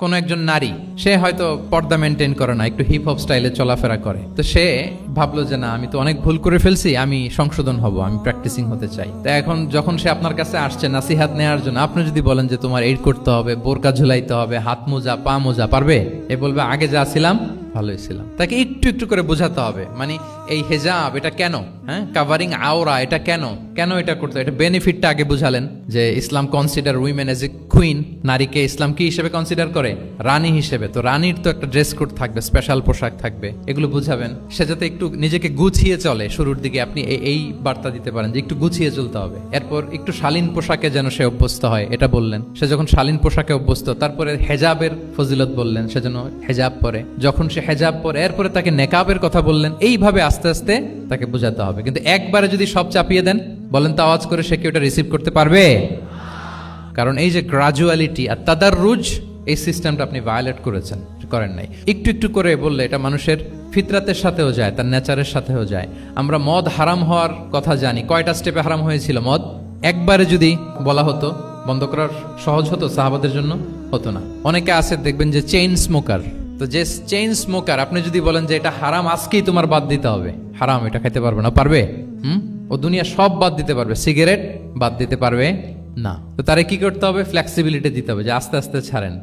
কোন একজন নারী সে হয়তো পর্দা মেনটেন করে না, একটু হিপ হপ স্টাইলে চলাফেরা করে, তো সে ভাবলো যে না, আমি তো অনেক ভুল করে ফেলছি, আমি সংশোধন হব, আমি প্র্যাকটিসিং হতে চাই। তো এখন যখন সে আপনার কাছে আসছে নাসিহাত নেওয়ার জন্য, আপনি যদি বলেন যে তোমার এইড করতে হবে, বোরকা ঝুলাইতে হবে, হাত মোজা পা মোজা, পারবে? এ বলবে আগে যা ছিলাম ভালোই ছিলাম। তাকে একটু একটু করে বোঝাতে হবে, মানে এই হেজাব এটা কেন, হ্যাঁ, কাভারিং আওরা এটা কেন কেন এটা করতে, এটা বেনিফিটটা আগে বুঝালেন যে Islam consider women as a queen, নারীকে ইসলাম কি হিসেবে কনসিডার করে? রানী হিসেবে। তো রানীর তো একটা ড্রেস কোড থাকবে, স্পেশাল পোশাক থাকবে, এগুলো বুঝাবেন। সে যাতে একটু নিজেকে গুছিয়ে চলে, শুরুর দিকে আপনি এই বার্তা দিতে পারেন যে একটু গুছিয়ে চলতে হবে। এরপর একটু শালীন পোশাকে যেন সে অভ্যস্ত হয়, এটা বললেন। সে যখন শালীন পোশাকে অভ্যস্ত, তারপরে হেজাবের ফজিলত বললেন, সে যেন হেজাব পরে। যখন সে হেজাব পরে, এরপরে তাকে নেকাবের কথা বললেন। এইভাবে আস্তে আস্তে তাকে বোঝাতে হবে। কিন্তু একবারে যদি সব চাপিয়ে দেন, বলেন তো আওয়াজ করে, সে কি ওটা রিসিভ করতে পারবে? কারণ এই যে গ্রাজুয়ালিটি আর তাদাররুজ, এই সিস্টেমটা আপনি ভায়োলেট করেন নাই। একটু একটু করে বললে এটা মানুষের ফিতরাতের সাথেও যায়, তার নেচারের সাথেও যায়। আমরা মদ হারাম হওয়ার কথা জানি। কয়টা স্টেপে হারাম হয়েছিল মদ? একবারে যদি বলা হতো বন্ধ করার সহজ হতো সাহাবাদের জন্য? হতো না। অনেকে আছে দেখবেন যে চেইন স্মোকার। তো যে চেইন স্মোকার, আপনি যদি বলেন যে এটা হারাম, আজকেই তোমার বাদ দিতে হবে, হারাম, এটা খাইতে পারবে না, পারবে? ও দুনিয়া সব বাদ দিতে পারবে, সিগারেট বাদ দিতে পারবে না। তো তারে কি করতে হবে? ফ্লেক্সিবিলিটি দিতে হবে, যে আস্তে আস্তে ছাড়েন।